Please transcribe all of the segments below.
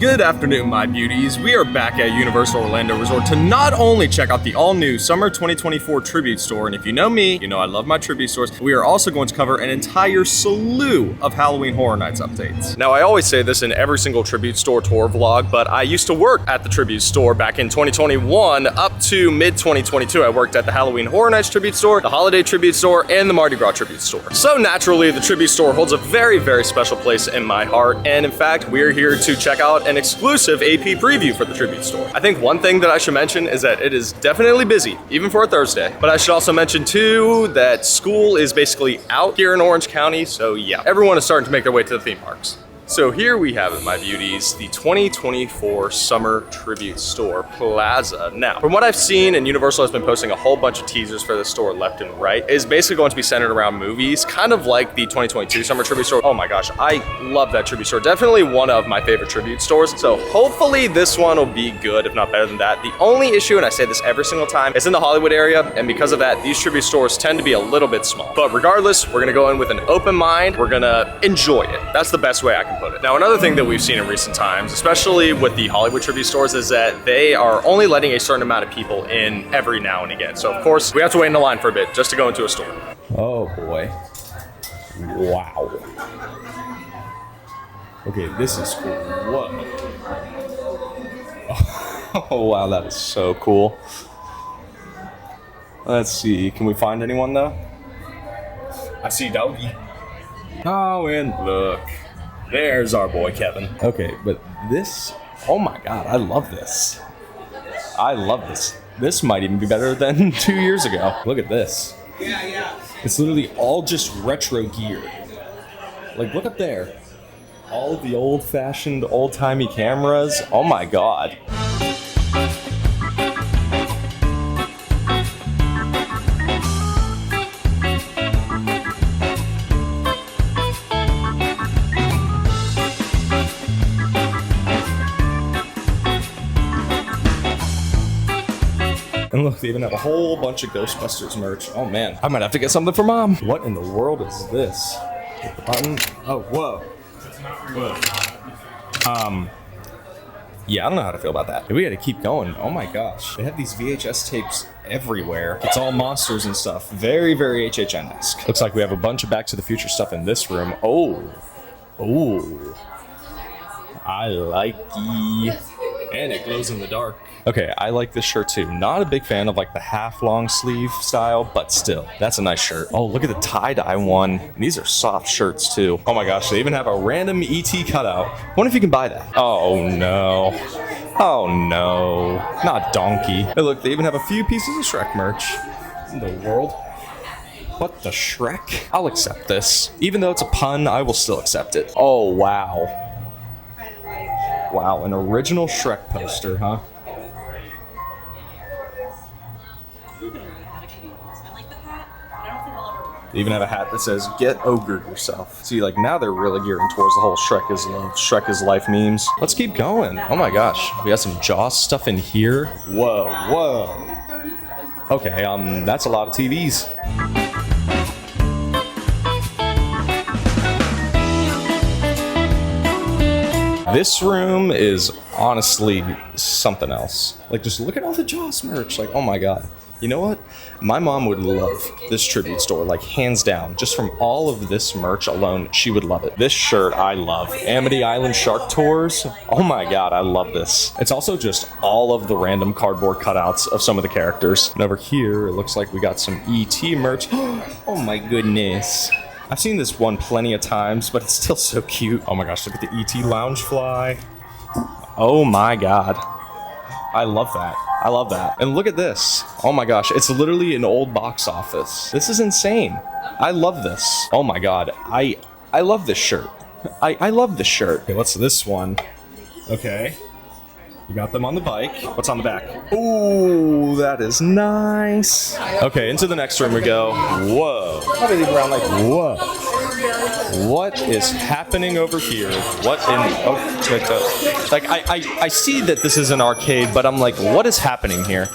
Good afternoon, my beauties. We are back at Universal Orlando Resort to not only check out the all-new Summer 2024 Tribute Store, and if you know me, you know I love my tribute stores, we are also going to cover an entire slew of Halloween Horror Nights updates. Now, I always say this in every single Tribute Store tour vlog, but I used to work at the Tribute Store back in 2021 up to mid-2022. I worked at the Halloween Horror Nights Tribute Store, the Holiday Tribute Store, and the Mardi Gras Tribute Store. So naturally, the Tribute Store holds a very, very special place in my heart, and in fact, we're here to check out an exclusive AP preview for the Tribute Store. I think one thing that I should mention is that it is definitely busy, even for a Thursday. But I should also mention too that school is basically out here in Orange County, so yeah, everyone is starting to make their way to the theme parks. So here we have it, my beauties, the 2024 Summer Tribute Store Plaza. Now, from what I've seen, and Universal has been posting a whole bunch of teasers for the store left and right, is basically going to be centered around movies, kind of like the 2022 Summer Tribute Store. Oh my gosh, I love that tribute store. Definitely one of my favorite tribute stores. So hopefully this one will be good, if not better than that. The only issue, and I say this every single time, is in the Hollywood area, and because of that, these tribute stores tend to be a little bit small. But regardless, we're gonna go in with an open mind. We're gonna enjoy it. That's the best way I can put it. Now, another thing that we've seen in recent times, especially with the Hollywood tribute stores, is that they are only letting a certain amount of people in every now and again. So of course, we have to wait in the line for a bit just to go into a store. Oh boy. Wow. Okay, this is cool. Whoa. Oh wow, that is so cool. Let's see, can we find anyone though? I see Doggy. Oh, and look. There's our boy Kevin. Okay, but this, oh my god, I love this. I love this. This might even be better than 2 years ago. Look at this. Yeah. It's literally all just retro gear. Like, look up there. All of the old-fashioned, old-timey cameras. Oh my god. And look, they even have a whole bunch of Ghostbusters merch. Oh man, I might have to get something for mom. What in the world is this? Hit the button. Oh, whoa. Yeah, I don't know how to feel about that. We gotta keep going. Oh my gosh. They have these VHS tapes everywhere. It's all monsters and stuff. Very, very HHN-esque. Looks like we have a bunch of Back to the Future stuff in this room. Oh. I like-y. And it glows in the dark. Okay, I like this shirt too. Not a big fan of like the half long sleeve style, but still, that's a nice shirt. Oh, look at the tie-dye one. And these are soft shirts too. Oh my gosh, they even have a random ET cutout. Wonder if you can buy that. Oh no. Oh no. Not Donkey. Hey look, they even have a few pieces of Shrek merch. In the world. What the Shrek? I'll accept this. Even though it's a pun, I will still accept it. Oh wow. Wow, an original Shrek poster, huh? They even have a hat that says, "Get ogred yourself." See, like, now they're really gearing towards the whole Shrek is love, Shrek is life memes. Let's keep going. Oh my gosh. We got some Jaws stuff in here. Whoa. Okay, that's a lot of TVs. This room is honestly something else. Like, just look at all the Jaws merch. Like, oh my god. You know what? My mom would love this tribute store, like hands down. Just from all of this merch alone, she would love it. This shirt, I love. Amity Island Shark Tours. Oh my god, I love this. It's also just all of the random cardboard cutouts of some of the characters. And over here, it looks like we got some ET merch. Oh my goodness. I've seen this one plenty of times, but it's still so cute. Oh my gosh, look at the ET Loungefly. Oh my god. I love that. I love that. And look at this. Oh my gosh, it's literally an old box office. This is insane. I love this. Oh my god. I love this shirt. I love this shirt. Okay, what's this one? Okay. We got them on the bike. What's on the back? Ooh, that is nice. Okay, into the next room we go. Whoa. Whoa. What is happening over here? What in... Oh, like, I see that this is an arcade, but I'm like, what is happening here?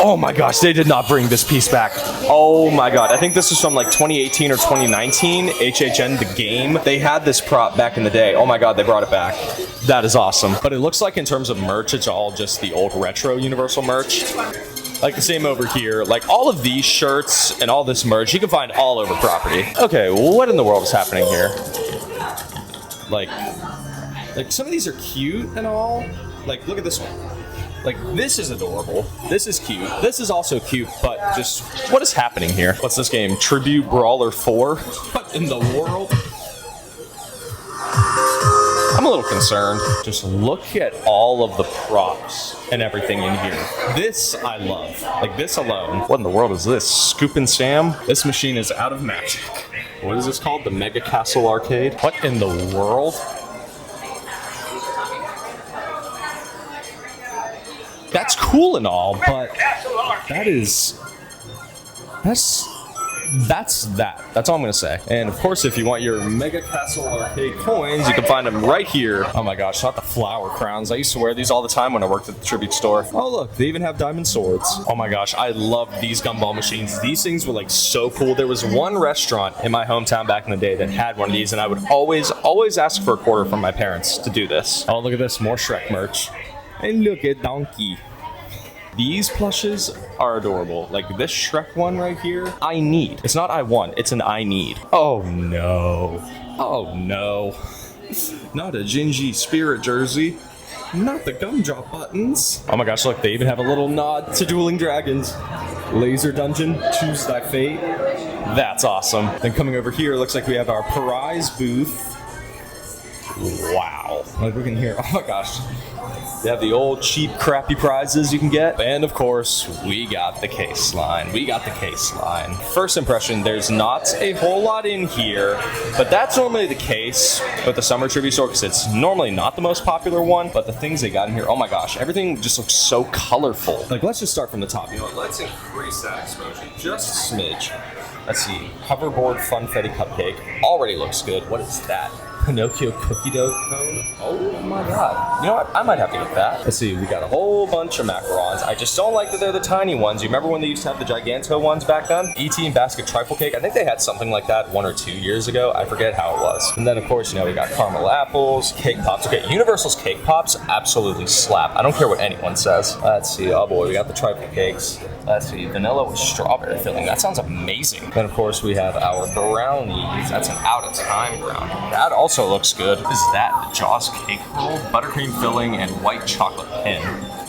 Oh my gosh, they did not bring this piece back. Oh my god, I think this is from like 2018 or 2019, HHN The Game. They had this prop back in the day. Oh my god, they brought it back. That is awesome. But it looks like in terms of merch, it's all just the old retro Universal merch. Like the same over here. Like all of these shirts and all this merch, you can find all over property. Okay, what in the world is happening here? Like some of these are cute and all. Like, look at this one. Like, this is adorable. This is cute. This is also cute, but just, what is happening here? What's this game? Tribute Brawler 4? What in the world? I'm a little concerned. Just look at all of the props and everything in here. This I love. Like, this alone. What in the world is this? Scoop and Sam? This machine is out of magic. What is this called? The Mega Castle Arcade? What in the world? That's cool and all, but that's all I'm gonna say. And of course, if you want your Mega Castle Arcade coins, you can find them right here. Oh my gosh, not the flower crowns. I used to wear these all the time when I worked at the tribute store. Oh look, they even have diamond swords. Oh my gosh, I love these gumball machines. These things were like so cool. There was one restaurant in my hometown back in the day that had one of these, and I would always ask for a quarter from my parents to do this. Oh, look at this, more Shrek merch. And look at Donkey. These plushes are adorable. Like this Shrek one right here, I need. It's not I want, it's an I need. Oh no. Oh no. Not a Gingy Spirit jersey. Not the gumdrop buttons. Oh my gosh, look, they even have a little nod to Dueling Dragons. Laser Dungeon, choose thy fate. That's awesome. Then coming over here, looks like we have our prize booth. Wow. Like we can hear, oh my gosh. They have the old cheap crappy prizes you can get. And of course, we got the case line. We got the case line. First impression, there's not a whole lot in here, but that's normally the case with the summer tribute store because it's normally not the most popular one, but the things they got in here, oh my gosh, everything just looks so colorful. Like let's just start from the top. You know what, let's increase that exposure just a smidge. Let's see, hoverboard funfetti cupcake. Already looks good. What is that? Pinocchio cookie dough cone. Oh my god. You know what? I might have to get that. Let's see, we got a whole bunch of macarons. I just don't like that they're the tiny ones. You remember when they used to have the Giganto ones back then? E.T. and Basket Trifle Cake. I think they had something like that 1 or 2 years ago. I forget how it was. And then of course, you know, we got caramel apples, cake pops. Okay, Universal's cake pops absolutely slap. I don't care what anyone says. Let's see, oh boy, we got the trifle cakes. Let's see, vanilla with strawberry filling. That sounds amazing. Then of course we have our brownies. That's an out of time brownie. That also looks good. What is that? The Jaws cake roll, buttercream filling, and white chocolate pin.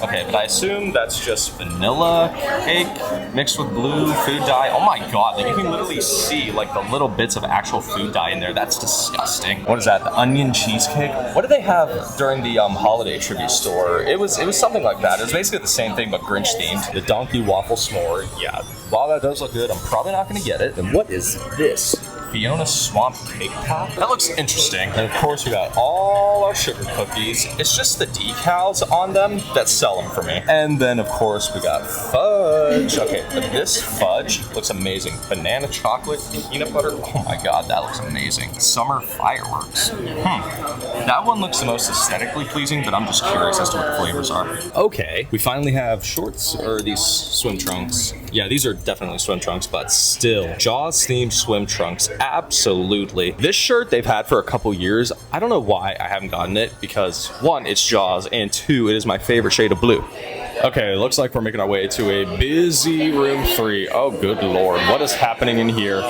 Okay, but I assume that's just vanilla cake mixed with blue food dye. Oh my god, like you can literally see like the little bits of actual food dye in there. That's disgusting. What is that? The onion cheesecake? What did they have during the holiday tribute store? It was something like that. It was basically the same thing but Grinch themed. The donkey waffle s'more. Yeah, while that does look good, I'm probably not gonna get it. And what is this? Fiona Swamp Cake Pop? That looks interesting. And of course we got all our sugar cookies. It's just the decals on them that sell them for me. And then of course we got fudge. Okay, but this fudge looks amazing. Banana chocolate, peanut butter. Oh my god, that looks amazing. Summer fireworks. That one looks the most aesthetically pleasing, but I'm just curious as to what the flavors are. Okay, we finally have shorts, or these swim trunks. Yeah, these are definitely swim trunks, but still. Jaws themed swim trunks. Absolutely. This shirt they've had for a couple years. I don't know why I haven't gotten it because 1, it's Jaws, and 2, it is my favorite shade of blue. Okay, looks like we're making our way to a busy room 3. Oh, good lord. What is happening in here?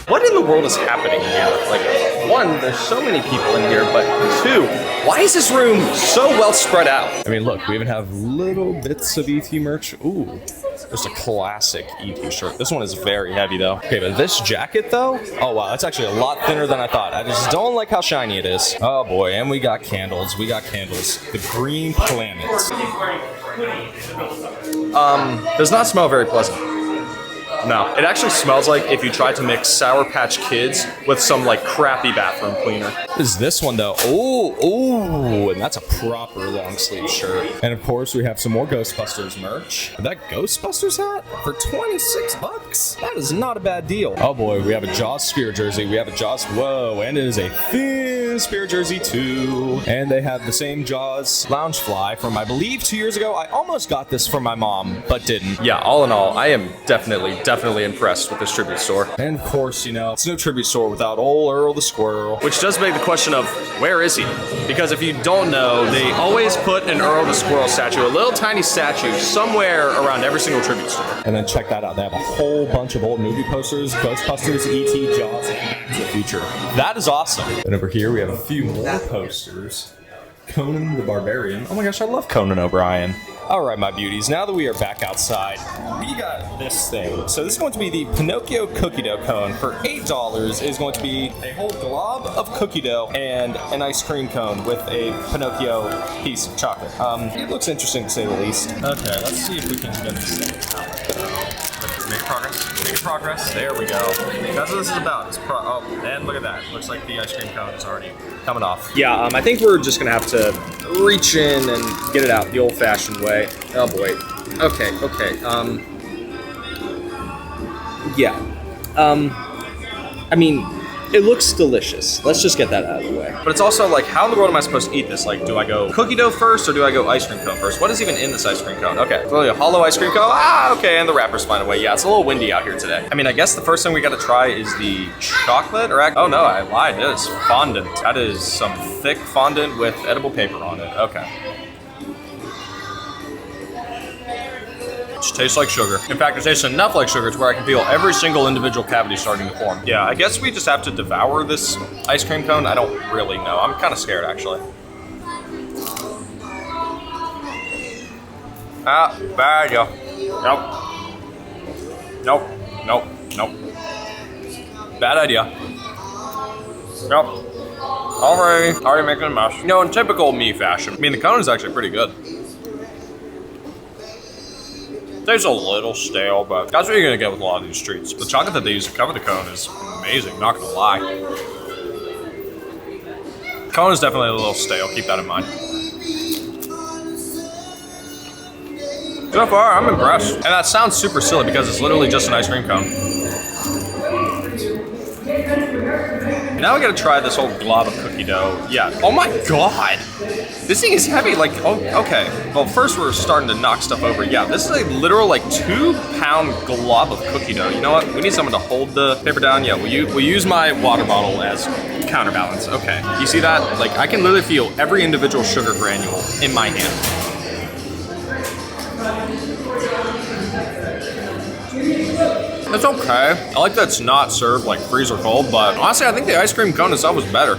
What in the world is happening here? Like, 1, there's so many people in here, but 2, why is this room so well spread out? I mean, look, we even have little bits of ET merch. Ooh, there's a classic ET shirt. This one is very heavy though. Okay, but this jacket though? Oh wow, that's actually a lot thinner than I thought. I just don't like how shiny it is. Oh boy, and we got candles. We got candles. The Green Planet. Does not smell very pleasant. No. It actually smells like if you tried to mix Sour Patch Kids with some like crappy bathroom cleaner. Is this one though? Oh, and that's a proper long sleeve shirt. And of course, we have some more Ghostbusters merch. That Ghostbusters hat for $26? That is not a bad deal. Oh boy, we have a Jaws Spear jersey. We have a Jaws, whoa, and it is a thin Spear jersey too. And they have the same Jaws Loungefly from, I believe, 2 years ago. I almost got this for my mom, but didn't. Yeah, all in all, I am definitely impressed with this tribute store. And of course, you know, it's no tribute store without old Earl the Squirrel. Which does beg the question of, where is he? Because if you don't know, they always put an Earl the Squirrel statue, a little tiny statue, somewhere around every single tribute store. And then check that out. They have a whole bunch of old movie posters, Ghostbusters, E.T., Jaws, and Back to the Future. That is awesome. And over here, we have a few more posters. Conan the Barbarian. Oh my gosh, I love Conan O'Brien. All right, my beauties, now that we are back outside, we got this thing. So this is going to be the Pinocchio cookie dough cone. For $8 is going to be a whole glob of cookie dough and an ice cream cone with a Pinocchio piece of chocolate. It looks interesting to say the least. Okay, let's see if we can get this thing out. Make progress. Make progress. There we go. That's what this is about. It's oh, and look at that. Looks like the ice cream cone is already coming off. Yeah, I think we're just gonna have to reach in and get it out the old-fashioned way. Oh boy. Okay. I mean, it looks delicious. Let's just get that out of the way. But it's also like, how in the world am I supposed to eat this? Like, do I go cookie dough first or do I go ice cream cone first? What is even in this ice cream cone? Okay, it's really a hollow ice cream cone. Ah, okay, and the wrapper's flying away. Yeah, it's a little windy out here today. I mean, I guess the first thing we gotta try is the chocolate, or oh no, I lied. It is fondant. That is some thick fondant with edible paper on it. Okay. It tastes like sugar. In fact, it tastes enough like sugar to where I can feel every single individual cavity starting to form. Yeah, I guess we just have to devour this ice cream cone. I don't really know. I'm kind of scared, actually. Ah, bad, yeah. Nope. Bad idea. Nope. Already making a mess. You know, in typical me fashion. I mean, the cone is actually pretty good. Tastes a little stale, but that's what you're gonna get with a lot of these treats. The chocolate that they use to cover the cone is amazing, not gonna lie. The cone is definitely a little stale, keep that in mind. So far, I'm impressed. And that sounds super silly because it's literally just an ice cream cone. Now we gotta try this whole glob of cookie dough. Yeah, oh my god! This thing is heavy, like, oh, okay. Well, first we're starting to knock stuff over. Yeah, this is a literal, like, 2-pound glob of cookie dough. You know what? We need someone to hold the paper down. Yeah, we'll use my water bottle as counterbalance. Okay, you see that? Like, I can literally feel every individual sugar granule in my hand. It's okay. I like that it's not served like freezer cold, but honestly, I think the ice cream cone itself was better.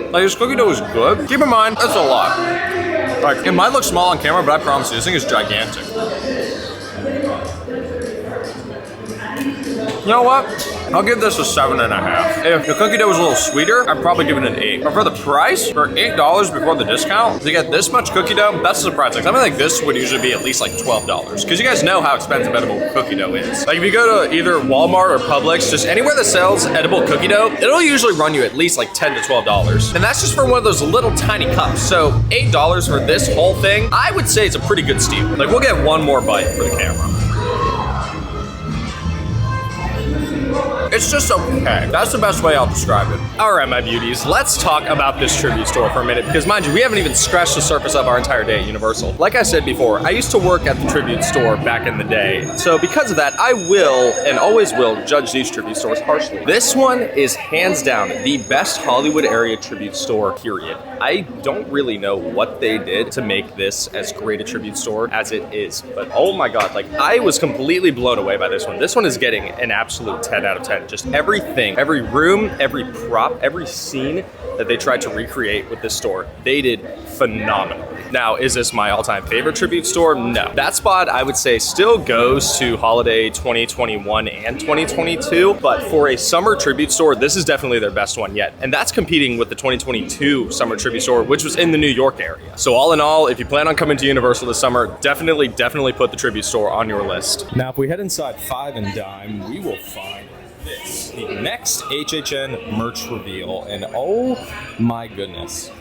Like, this cookie dough is good. Keep in mind, that's a lot. Like, it might look small on camera, but I promise you, this thing is gigantic. You know what? I'll give this a 7.5. If the cookie dough was a little sweeter, I'd probably give it an 8. But for the price, for $8 before the discount, to get this much cookie dough, that's surprising. Something like this would usually be at least like $12. Because you guys know how expensive edible cookie dough is. Like, if you go to either Walmart or Publix, just anywhere that sells edible cookie dough, it'll usually run you at least like $10 to $12. And that's just for one of those little tiny cups. So $8 for this whole thing, I would say it's a pretty good steal. Like, we'll get one more bite for the camera. It's just okay. That's the best way I'll describe it. All right, my beauties, let's talk about this tribute store for a minute, because mind you, we haven't even scratched the surface of our entire day at Universal. Like I said before, I used to work at the tribute store back in the day. So because of that, I will, and always will, judge these tribute stores harshly. This one is hands down the best Hollywood area tribute store, period. I don't really know what they did to make this as great a tribute store as it is, but oh my God, like, I was completely blown away by this one. This one is getting an absolute 10 out of 10. Just everything, every room, every prop, every scene that they tried to recreate with this store, they did phenomenally. Now, is this my all-time favorite tribute store? No. That spot, I would say, still goes to holiday 2021 and 2022, but for a summer tribute store, this is definitely their best one yet. And that's competing with the 2022 summer tribute store, which was in the New York area. So all in all, if you plan on coming to Universal this summer, definitely put the tribute store on your list. Now, if we head inside Five and Dime, we will find this, the next HHN merch reveal, and oh my goodness,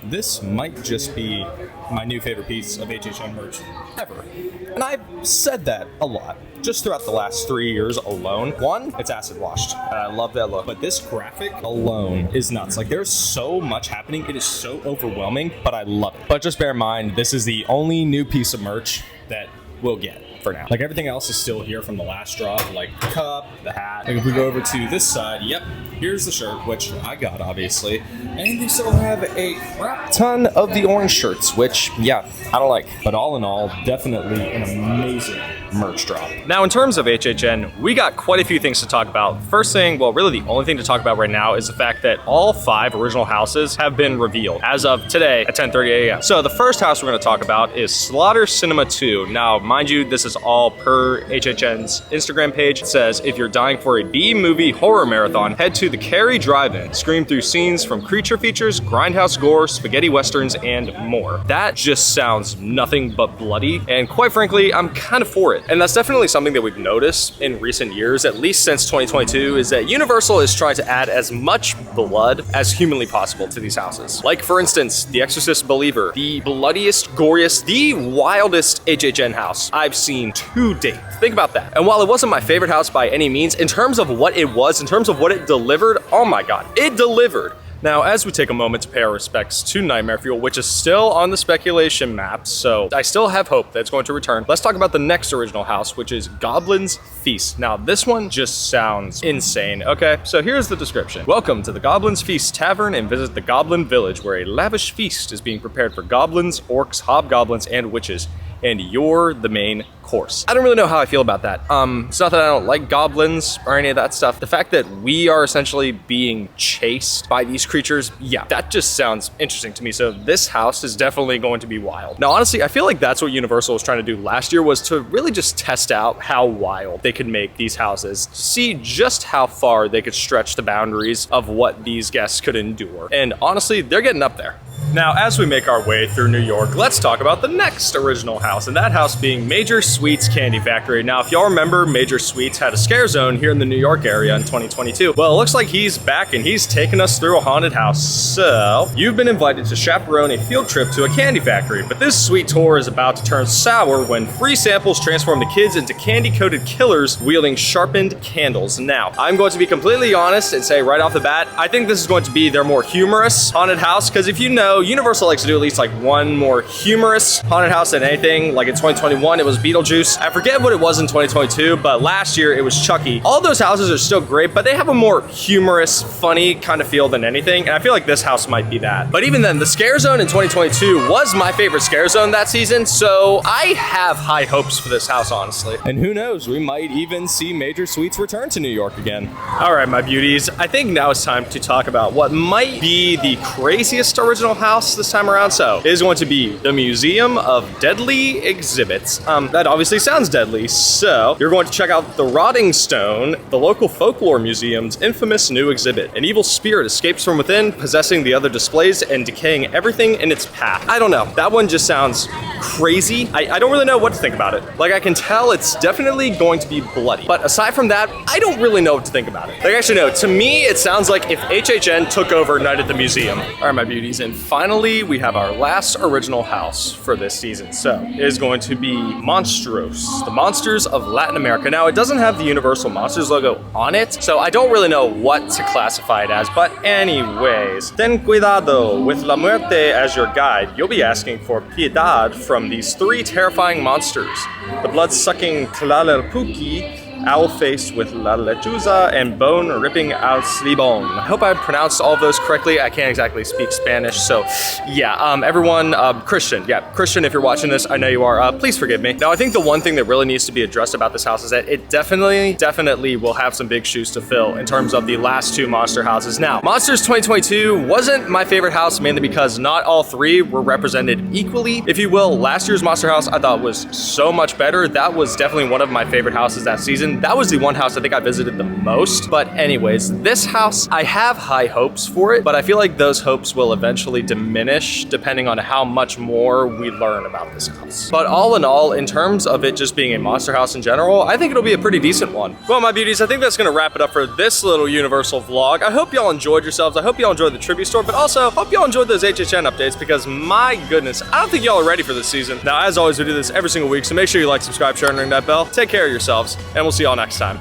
this might just be my new favorite piece of HHN merch ever. And I've said that a lot, just throughout the last 3 years alone. One, it's acid washed, and I love that look. But this graphic alone is nuts. Like, there's so much happening. It is so overwhelming, but I love it. But just bear in mind, this is the only new piece of merch that we'll get for now. Like, everything else is still here from the last drop, like the cup, the hat. Like, if we go over to this side, yep, here's the shirt, which I got, obviously. And they still have a crap ton of the orange shirts, which, yeah, I don't like. But all in all, definitely an amazing merch drop. Now, in terms of HHN, we got quite a few things to talk about. First thing, well, really the only thing to talk about right now is the fact that all 5 original houses have been revealed as of today at 10:30 a.m. So the first house we're going to talk about is Slaughter Cinema 2. Now, mind you, this is all per HHN's Instagram page. It says, if you're dying for a B-movie horror marathon, head to the Cary Drive-In. Scream through scenes from creature features, grindhouse gore, spaghetti westerns, and more. That just sounds nothing but bloody, and quite frankly, I'm kind of for it. And that's definitely something that we've noticed in recent years, at least since 2022, is that Universal is trying to add as much blood as humanly possible to these houses. Like, for instance, The Exorcist Believer, the bloodiest, goriest, the wildest HHN house I've seen to date. Think about that. And while it wasn't my favorite house by any means, in terms of what it was, in terms of what it delivered, oh my god, it delivered. Now, as we take a moment to pay our respects to Nightmare Fuel, which is still on the speculation maps, so I still have hope that it's going to return, let's talk about the next original house, which is Goblin's Feast. Now, this one just sounds insane. Okay, so here's the description. Welcome to the Goblin's Feast Tavern and visit the Goblin Village, where a lavish feast is being prepared for goblins, orcs, hobgoblins, and witches. And you're the main course. I don't really know how I feel about that. It's not that I don't like goblins or any of that stuff. The fact that we are essentially being chased by these creatures, yeah, that just sounds interesting to me. So this house is definitely going to be wild. Now, honestly, I feel like that's what Universal was trying to do last year, was to really just test out how wild they could make these houses, to see just how far they could stretch the boundaries of what these guests could endure. And honestly, they're getting up there. Now, as we make our way through New York, let's talk about the next original house, and that house being Major Sweets Candy Factory. Now, if y'all remember, Major Sweets had a scare zone here in the New York area in 2022. Well, it looks like he's back, and he's taking us through a haunted house. So, you've been invited to chaperone a field trip to a candy factory, but this sweet tour is about to turn sour when free samples transform the kids into candy-coated killers wielding sharpened candles. Now, I'm going to be completely honest and say right off the bat, I think this is going to be their more humorous haunted house, because if you know, Universal likes to do at least like one more humorous haunted house than anything. Like in 2021, it was Beetlejuice. I forget what it was in 2022, but last year it was Chucky. All those houses are still great, but they have a more humorous, funny kind of feel than anything. And I feel like this house might be that. But even then, the Scare Zone in 2022 was my favorite Scare Zone that season. So I have high hopes for this house, honestly. And who knows, we might even see Major Sweets return to New York again. All right, my beauties. I think now it's time to talk about what might be the craziest original house this time around. So it is going to be the Museum of Deadly Exhibits. That obviously sounds deadly. So you're going to check out the Rotting Stone, the local folklore museum's infamous new exhibit. An evil spirit escapes from within, possessing the other displays and decaying everything in its path. I don't know. That one just sounds crazy. I don't really know what to think about it. Like, I can tell it's definitely going to be bloody. But aside from that, I don't really know what to think about it. Like, actually, no. To me, it sounds like if HHN took over Night at the Museum. All right, my beauties. And finally, we have our last original house for this season. So it is going to be Monstros, the Monsters of Latin America. Now, it doesn't have the Universal Monsters logo on it, so I don't really know what to classify it as. But anyways, ten cuidado with La Muerte as your guide. You'll be asking for piedad from these 3 terrifying monsters: the blood-sucking Tlalerpuki, Owl Face with La Lechuza, and Bone Ripping Al Slibon. I hope I pronounced all of those correctly. I can't exactly speak Spanish, so yeah, everyone, Christian, if you're watching this, I know you are, please forgive me. Now, I think the one thing that really needs to be addressed about this house is that it definitely will have some big shoes to fill in terms of the last two Monster houses. Now, Monsters 2022 wasn't my favorite house, mainly because not all three were represented equally, if you will. Last year's Monster house I thought was so much better. That was definitely one of my favorite houses that season. That was the one house I think I visited the most. But anyways, this house, I have high hopes for it, but I feel like those hopes will eventually diminish depending on how much more we learn about this house. But all in all, in terms of it just being a Monster house in general, I think it'll be a pretty decent one. Well, my beauties, I think that's gonna wrap it up for this little Universal vlog. I hope y'all enjoyed yourselves. I hope y'all enjoyed the tribute store, but also hope y'all enjoyed those HHN updates, because my goodness, I don't think y'all are ready for this season. Now, as always, we do this every single week, so make sure you like, subscribe, share, and ring that bell. Take care of yourselves, and we'll see y'all next time.